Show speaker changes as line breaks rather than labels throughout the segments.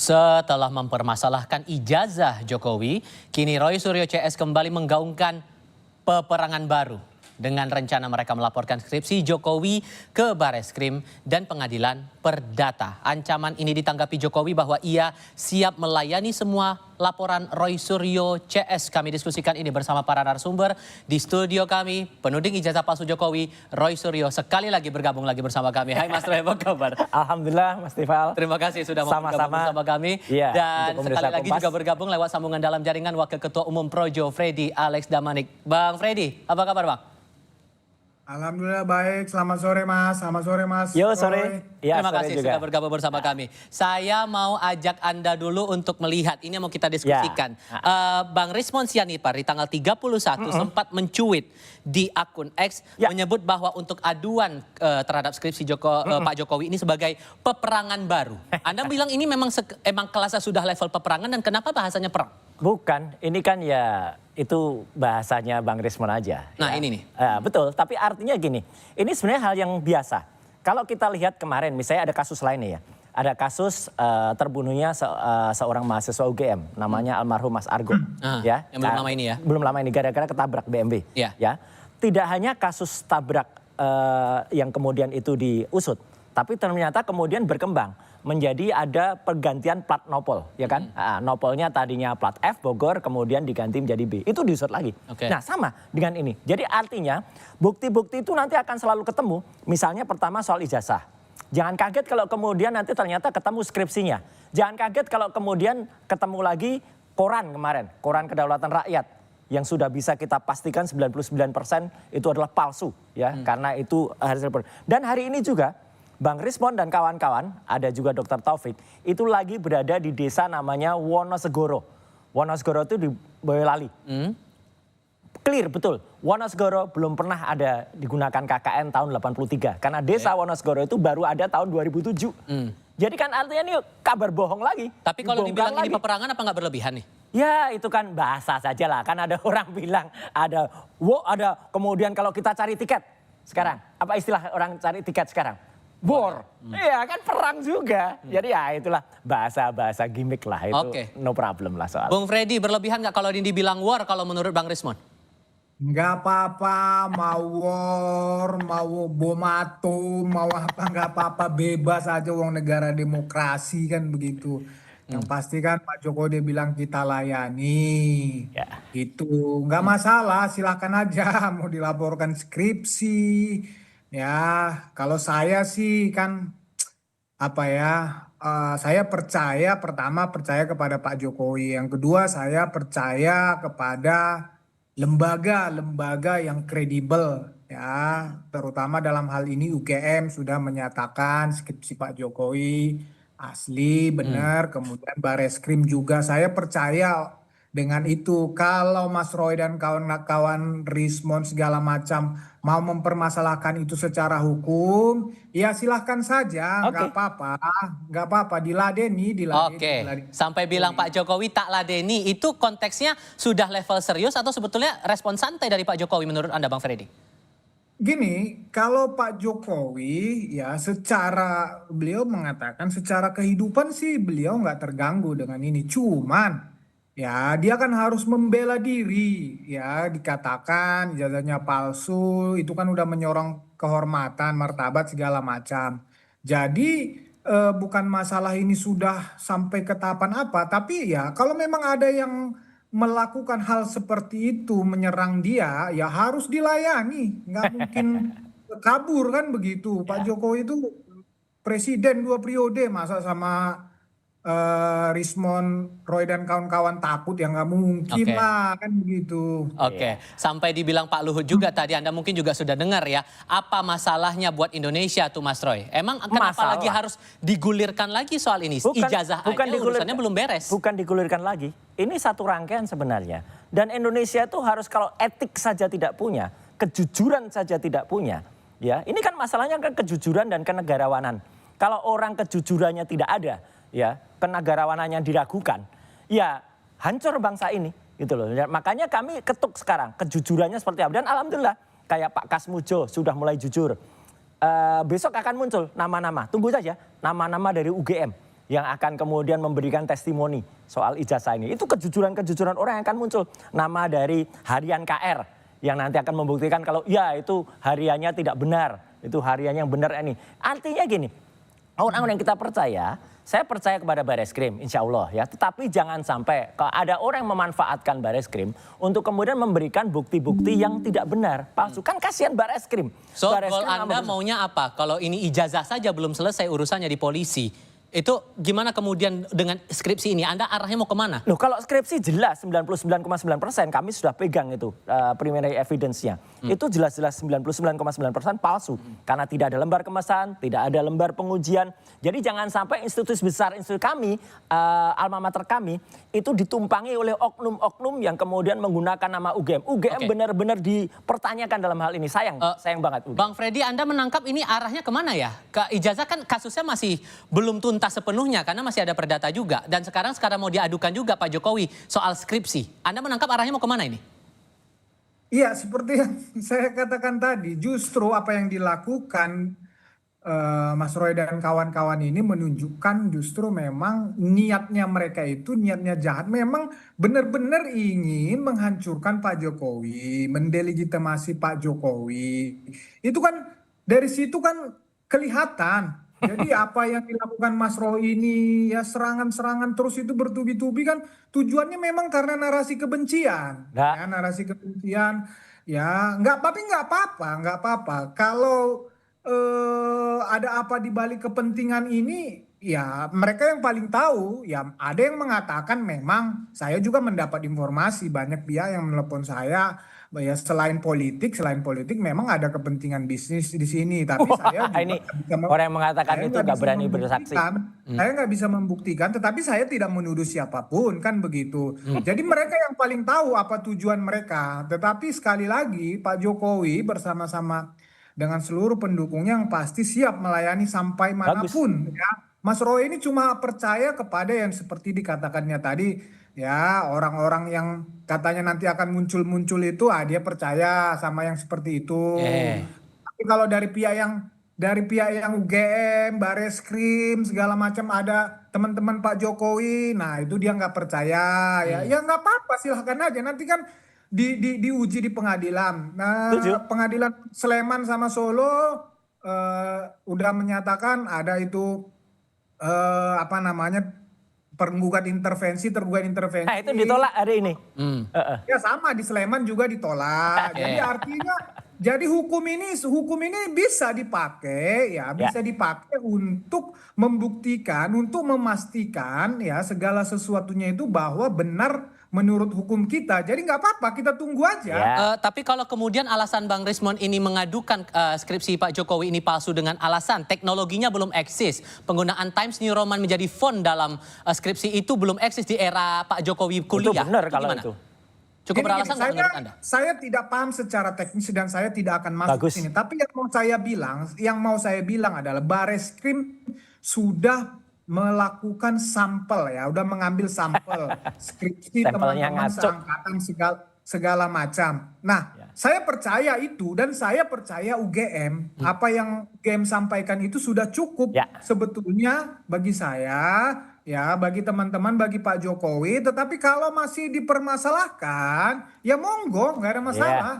Setelah mempermasalahkan ijazah Jokowi, kini Roy Suryo CS kembali menggaungkan peperangan baru dengan rencana mereka melaporkan skripsi Jokowi ke Bareskrim dan Pengadilan Perdata. Ancaman ini ditanggapi Jokowi bahwa ia siap melayani semua laporan Roy Suryo CS. Kami diskusikan ini bersama para narasumber di studio kami. Penuding ijazah palsu Jokowi, Roy Suryo, sekali lagi bergabung lagi bersama kami. Hai Mas Roy, apa kabar?
Alhamdulillah Mas Tifal.
Terima kasih sudah mau bergabung bersama kami.
Ya,
dan sekali lagi juga bergabung lewat sambungan dalam jaringan Wakil Ketua Umum Projo, Freddy Alex Damanik. Bang Freddy, apa kabar Bang?
Alhamdulillah baik, selamat sore Mas, selamat sore Mas.
Yo sore. Ya,
terima
sore
kasih
juga
sudah bergabung bersama kami. Saya mau ajak Anda dulu untuk melihat, ini yang mau kita diskusikan. Bang Rismon Sianipar di tanggal 31 sempat mencuit di akun X menyebut bahwa untuk aduan terhadap skripsi Pak Jokowi ini sebagai peperangan baru. Anda bilang ini memang kelasnya sudah level peperangan dan kenapa bahasanya perang?
Bukan, ini kan ya itu bahasanya Bang Rismon aja.
Nah
ya.
ini nih.
Betul, tapi artinya gini, ini sebenarnya hal yang biasa. Kalau kita lihat kemarin, misalnya ada kasus lain nih ya. Ada kasus terbunuhnya seorang mahasiswa UGM, namanya almarhum Mas Argo. Ya,
yang belum lama ini ya?
Belum lama ini, gara-gara ketabrak BMW. Ya. Tidak hanya kasus tabrak yang kemudian itu diusut, tapi ternyata kemudian berkembang menjadi ada pergantian plat nopol, ya kan? Nopolnya tadinya plat F Bogor, kemudian diganti menjadi B. Itu diusut lagi. Nah sama dengan ini. Jadi artinya bukti-bukti itu nanti akan selalu ketemu. Misalnya pertama soal ijazah. Jangan kaget kalau kemudian nanti ternyata ketemu skripsinya. Jangan kaget kalau kemudian ketemu lagi koran kemarin, koran Kedaulatan Rakyat. Yang sudah bisa kita pastikan 99% itu adalah palsu, ya, karena itu hasil. Dan hari ini juga Bang Rismon dan kawan-kawan, ada juga Dr. Taufik, itu lagi berada di desa namanya Wonosegoro. Wonosegoro itu di Boyolali. Clear betul, Wonosegoro belum pernah ada digunakan KKN tahun 83. Karena desa Wonosegoro itu baru ada tahun 2007. Jadi kan artinya ini kabar bohong lagi.
Tapi kalau dibilang ini peperangan apa nggak berlebihan nih?
Ya itu kan bahasa saja lah. Kan ada orang bilang ada kemudian kalau kita cari tiket sekarang. Apa istilah orang cari tiket sekarang? War. Iya kan perang juga. Jadi ya itulah bahasa-bahasa gimmick lah. Itu no problem lah soal.
Bung Freddy, berlebihan nggak kalau ini dibilang war kalau menurut Bang Rismon?
Nggak apa-apa, mau war, mau bom atom, mau apa nggak apa-apa, bebas aja uang negara demokrasi kan begitu. Yang pasti kan Pak Jokowi dia bilang kita layani, gitu. Nggak masalah, silakan aja mau dilaporkan skripsi. Ya, kalau saya sih kan apa ya, saya pertama percaya kepada Pak Jokowi. Yang kedua saya percaya kepada lembaga-lembaga yang kredibel ya, terutama dalam hal ini UGM sudah menyatakan skripsi Pak Jokowi asli benar, kemudian Bareskrim juga saya percaya dengan itu. Kalau Mas Roy dan kawan-kawan Rismon segala macam mau mempermasalahkan itu secara hukum, ya silahkan saja, nggak apa-apa, diladeni.
Sampai bilang Pak Jokowi tak ladeni, itu konteksnya sudah level serius atau sebetulnya respon santai dari Pak Jokowi menurut Anda Bang Freddy?
Gini, kalau Pak Jokowi ya beliau mengatakan secara kehidupan sih beliau nggak terganggu dengan ini. Cuman ya dia kan harus membela diri ya, dikatakan ijazahnya palsu, itu kan udah menyorong kehormatan, martabat segala macam. Jadi bukan masalah ini sudah sampai ke tahapan apa, tapi ya kalau memang ada yang melakukan hal seperti itu menyerang dia ya harus dilayani, nggak mungkin kabur kan begitu. Pak Jokowi itu presiden 2 periode, masa sama Rismon, Roy dan kawan-kawan takut ya nggak mungkin lah kan begitu.
Sampai dibilang Pak Luhut juga tadi, Anda mungkin juga sudah dengar ya, apa masalahnya buat Indonesia tuh Mas Roy? Emang kenapa lagi harus digulirkan lagi soal ini? Ijazah aja urusannya belum beres.
Bukan digulirkan lagi, ini satu rangkaian sebenarnya. Dan Indonesia itu harus, kalau etik saja tidak punya, kejujuran saja tidak punya, ya ini kan masalahnya kan kejujuran dan kenegarawanan. Kalau orang kejujurannya tidak ada, ya kenegarawanannya diragukan, ya hancur bangsa ini gitu loh. Makanya kami ketuk sekarang kejujurannya seperti apa. Dan alhamdulillah kayak Pak Kasmujo sudah mulai jujur. Besok akan muncul nama-nama, tunggu saja nama-nama dari UGM yang akan kemudian memberikan testimoni soal ijazah ini. Itu kejujuran-kejujuran orang yang akan muncul. Nama dari harian KR yang nanti akan membuktikan kalau ya itu hariannya tidak benar, itu hariannya yang benar ini. Artinya gini, orang-orang yang kita percaya, saya percaya kepada Bareskrim, insya Allah ya. Tetapi jangan sampai kalau ada orang yang memanfaatkan Bareskrim untuk kemudian memberikan bukti-bukti yang tidak benar, palsu. Kan kasihan Bareskrim.
So,
Bareskrim
goal Anda maunya apa? Kalau ini ijazah saja belum selesai urusannya di polisi. Itu gimana kemudian dengan skripsi ini? Anda arahnya mau kemana?
Loh, kalau skripsi jelas 99,9% kami sudah pegang itu preliminary evidence-nya. Itu jelas-jelas 99,9% palsu. Karena tidak ada lembar kemesan, tidak ada lembar pengujian. Jadi jangan sampai institusi besar, institusi kami, alma mater kami, itu ditumpangi oleh oknum-oknum yang kemudian menggunakan nama UGM. UGM benar-benar dipertanyakan dalam hal ini. Sayang banget.
Bang Freddy, Anda menangkap ini arahnya kemana ya? Ke ijazah kan kasusnya masih belum tuntas sepenuhnya karena masih ada perdata juga. Dan sekarang mau diadukan juga Pak Jokowi soal skripsi. Anda menangkap arahnya mau kemana ini?
Iya, seperti yang saya katakan tadi, justru apa yang dilakukan Mas Roy dan kawan-kawan ini menunjukkan justru memang niatnya mereka itu niatnya jahat. Memang benar-benar ingin menghancurkan Pak Jokowi, mendelegitimasi Pak Jokowi. Itu kan dari situ kan kelihatan. Jadi apa yang dilakukan Mas Roy ini ya serangan-serangan terus itu bertubi-tubi kan tujuannya memang karena narasi kebencian. Ya, narasi kebencian ya nggak apa-apa. Kalau ada apa di balik kepentingan ini ya mereka yang paling tahu. Ya ada yang mengatakan memang saya juga mendapat informasi banyak pihak yang menelpon saya. Ya selain politik memang ada kepentingan bisnis di sini. Tapi saya juga
ini orang yang mengatakan itu nggak berani bersaksi.
Saya nggak bisa membuktikan, tetapi saya tidak menuduh siapapun kan begitu. Jadi mereka yang paling tahu apa tujuan mereka. Tetapi sekali lagi Pak Jokowi bersama-sama dengan seluruh pendukungnya yang pasti siap melayani sampai manapun. Ya. Mas Roy ini cuma percaya kepada yang seperti dikatakannya tadi. Ya, orang-orang yang katanya nanti akan muncul-muncul itu, dia percaya sama yang seperti itu. Tapi kalau dari pihak yang UGM, Bareskrim, segala macam ada teman-teman Pak Jokowi, nah itu dia nggak percaya. Ya nggak apa-apa, silahkan aja. Nanti kan diuji di pengadilan. Nah, pengadilan Sleman sama Solo udah menyatakan ada itu tergugat intervensi.
Nah, itu ditolak hari ini.
Ya sama di Sleman juga ditolak. Jadi artinya hukum ini bisa dipakai untuk membuktikan, untuk memastikan ya segala sesuatunya itu bahwa benar menurut hukum kita. Jadi nggak apa-apa, kita tunggu aja.
Tapi kalau kemudian alasan Bang Rismon ini mengadukan skripsi Pak Jokowi ini palsu dengan alasan teknologinya belum eksis. Penggunaan Times New Roman menjadi font dalam skripsi itu belum eksis di era Pak Jokowi kuliah.
Itu benar kalau itu.
Cukup beralasan nggak menurut Anda?
Saya tidak paham secara teknis dan saya tidak akan masuk sini. Tapi yang mau saya bilang adalah Bareskrim sudah melakukan sampel ya, udah mengambil sampel skripsi teman-teman seangkatan segala macam. Nah, saya percaya itu dan saya percaya UGM apa yang UGM sampaikan itu sudah cukup sebetulnya bagi saya. Ya, bagi teman-teman, bagi Pak Jokowi. Tetapi kalau masih dipermasalahkan, ya monggo, nggak ada masalah.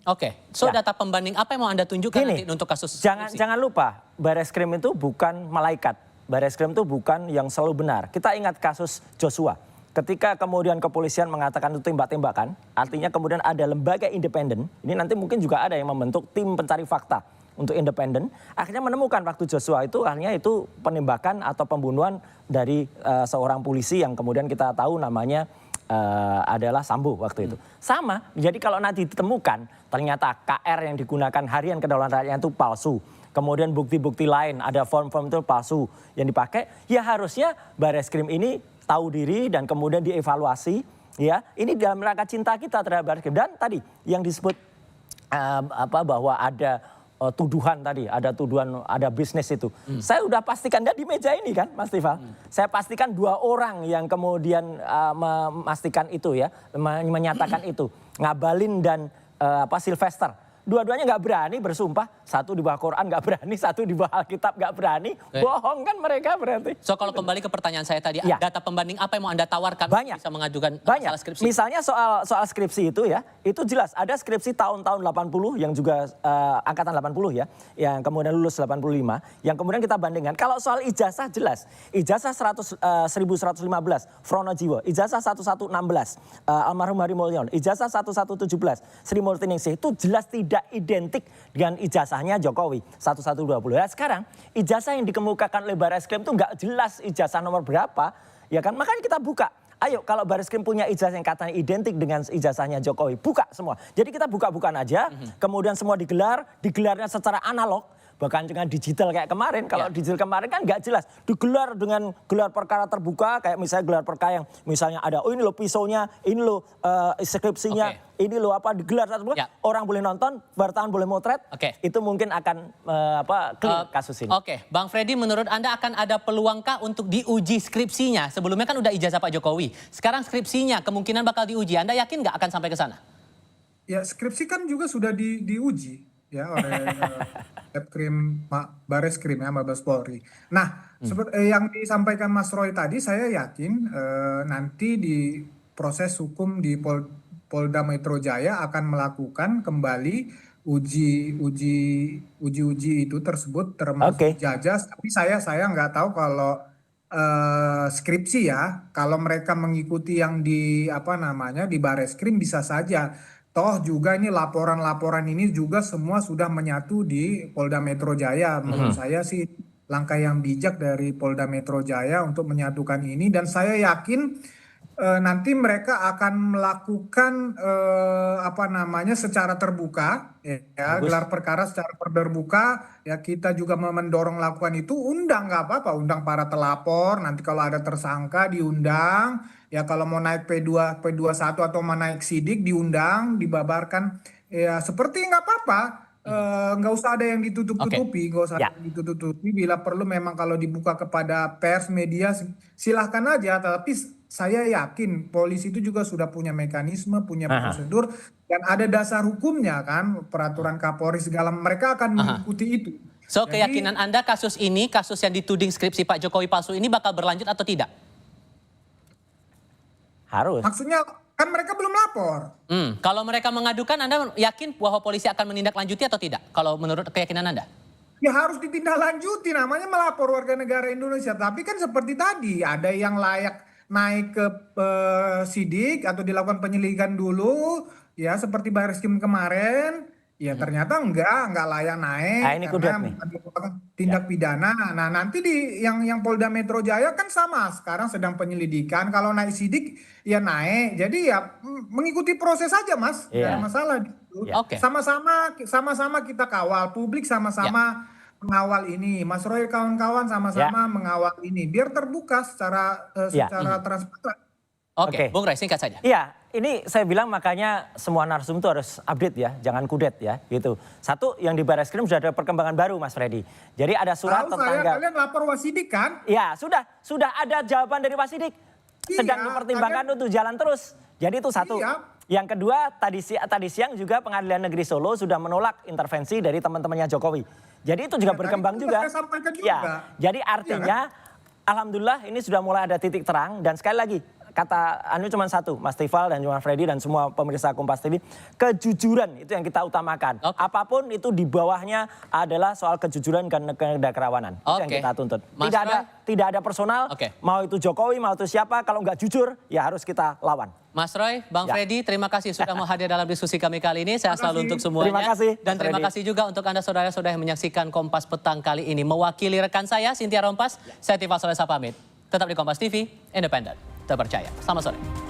Oke. So data pembanding apa yang mau Anda tunjukkan nanti untuk kasus
Jangan lupa, Bareskrim itu bukan malaikat. Bareskrim itu bukan yang selalu benar. Kita ingat kasus Joshua. Ketika kemudian kepolisian mengatakan itu tembak-tembakan, artinya kemudian ada lembaga independen. Ini nanti mungkin juga ada yang membentuk tim pencari fakta untuk independen, akhirnya menemukan waktu Joshua itu akhirnya itu penembakan atau pembunuhan dari seorang polisi yang kemudian kita tahu namanya adalah Sambo waktu itu. Sama, jadi kalau nanti ditemukan ternyata KR yang digunakan harian kedaulatan rakyat itu palsu. Kemudian bukti-bukti lain ada form-form itu palsu yang dipakai, ya harusnya Bareskrim ini tahu diri dan kemudian dievaluasi. Ya, ini dalam rangka cinta kita terhadap Bareskrim. Dan tadi yang disebut bahwa ada tuduhan tadi, ada tuduhan, ada bisnis itu. Saya udah pastikan di meja ini kan, Mas Tifal. Saya pastikan 2 orang yang kemudian memastikan itu ya, menyatakan itu. Ngabalin dan Sylvester. Dua-duanya nggak berani bersumpah. Satu di bawah Quran nggak berani, satu di bawah Alkitab nggak berani. Bohong kan mereka berarti.
So kalau kembali ke pertanyaan saya tadi, data pembanding apa yang mau Anda tawarkan
banyak.
Bisa mengajukan
Banyak.
masalah skripsi?
Misalnya soal skripsi itu ya, itu jelas ada skripsi tahun-tahun 80 yang juga angkatan 80 ya, yang kemudian lulus 85, yang kemudian kita bandingkan. Kalau soal ijazah jelas, ijazah 1115 Fronojiwo, ijazah 1116 almarhum Hari Mulyono, ijazah 1117 Sri Murtiningsih itu jelas tidak identik dengan ijazahnya Jokowi 1120. Nah, sekarang ijazah yang dikemukakan oleh Barreskrim itu nggak jelas ijazah nomor berapa, ya kan? Makanya kita buka. Ayo kalau Barreskrim punya ijazah yang katanya identik dengan ijazahnya Jokowi, buka semua. Jadi kita buka-bukaan aja, kemudian semua digelarnya secara analog. Bahkan dengan digital kayak kemarin, kalau digital kemarin kan nggak jelas. Digelar dengan gelar perkara terbuka, kayak misalnya gelar perkara yang misalnya ada, oh ini loh pisaunya, ini loh skripsinya, ini loh apa, digelar terbuka, orang boleh nonton, wartawan boleh motret, itu mungkin akan clear kasus ini.
Oke, Bang Freddy, menurut Anda akan ada peluangkah untuk diuji skripsinya? Sebelumnya kan udah ijazah Pak Jokowi, sekarang skripsinya kemungkinan bakal diuji, Anda yakin nggak akan sampai ke sana?
Ya skripsi kan juga sudah diuji ya oleh Barreskrim ya, Mabes Polri. Nah, seperti yang disampaikan Mas Roy tadi, saya yakin nanti di proses hukum di Polda Metro Jaya akan melakukan kembali uji itu tersebut termasuk ijazah. Tapi saya nggak tahu kalau skripsi ya, kalau mereka mengikuti yang di di Barreskrim bisa saja. Toh juga ini laporan-laporan ini juga semua sudah menyatu di Polda Metro Jaya. Menurut saya sih langkah yang bijak dari Polda Metro Jaya untuk menyatukan ini. Dan saya yakin nanti mereka akan melakukan secara terbuka. Ya, gelar perkara secara terbuka. Ya kita juga mendorong lakukan itu. Undang nggak apa-apa, undang para telapor. Nanti kalau ada tersangka diundang. Ya kalau mau naik P2, P21 atau mau naik sidik diundang, dibabarkan. Ya seperti nggak apa-apa, nggak usah ada yang ditutup-tutupi, nggak usah ada yang ditutup-tutupi. Bila perlu memang kalau dibuka kepada pers, media, silahkan aja. Tapi saya yakin polisi itu juga sudah punya mekanisme, punya prosedur, dan ada dasar hukumnya kan, peraturan Kapolri segala, mereka akan mengikuti itu.
So keyakinan Anda kasus ini, kasus yang dituding skripsi Pak Jokowi palsu ini bakal berlanjut atau tidak?
Harus.
Maksudnya kan mereka belum lapor.
Kalau mereka mengadukan, Anda yakin bahwa polisi akan menindaklanjuti atau tidak? Kalau menurut keyakinan Anda?
Ya harus ditindaklanjuti, namanya melapor warga negara Indonesia. Tapi kan seperti tadi, ada yang layak naik ke sidik atau dilakukan penyelidikan dulu, ya seperti Barreskrim kemarin. Ya ternyata enggak layak naik.
Nah, ini kudet nih.
Tindak pidana. Nah nanti yang Polda Metro Jaya kan sama, sekarang sedang penyelidikan. Kalau naik sidik ya naik. Jadi ya mengikuti proses saja Mas. Nggak ada masalah. Sama-sama kita kawal. Publik sama-sama mengawal ini. Mas Roy kawan-kawan sama-sama mengawal ini. Biar terbuka secara transparan.
Oke, Bung Roy singkat saja.
Iya, ini saya bilang makanya semua narsum itu harus update ya, jangan kudet ya gitu. Satu, yang di Barreskrim sudah ada perkembangan baru Mas Freddy. Jadi ada surat
kalian lapor Wasidik kan?
Ya, sudah ada jawaban dari Wasidik. Sedang dipertimbangkan untuk jalan terus. Jadi itu satu. Yang kedua, tadi siang juga Pengadilan Negeri Solo sudah menolak intervensi dari teman-temannya Jokowi. Jadi itu juga berkembang juga. Ya, jadi artinya alhamdulillah ini sudah mulai ada titik terang, dan sekali lagi kata cuma satu, Mas Tifal dan Mas Freddy dan semua pemirsa Kompas TV, kejujuran itu yang kita utamakan. Apapun itu di bawahnya adalah soal kejujuran dan kerawanan. Itu yang kita tuntut. Tidak ada personal, mau itu Jokowi, mau itu siapa, kalau nggak jujur ya harus kita lawan.
Mas Roy, Bang Freddy, terima kasih sudah mau hadir dalam diskusi kami kali ini. Saya selalu untuk semuanya.
Terima kasih.
Dan terima kasih juga untuk Anda saudara-saudara yang menyaksikan Kompas Petang kali ini. Mewakili rekan saya, Cynthia Rompas, saya Tifal Solesa pamit. Tetap di Kompas TV, independen, terpercaya. Selamat sore.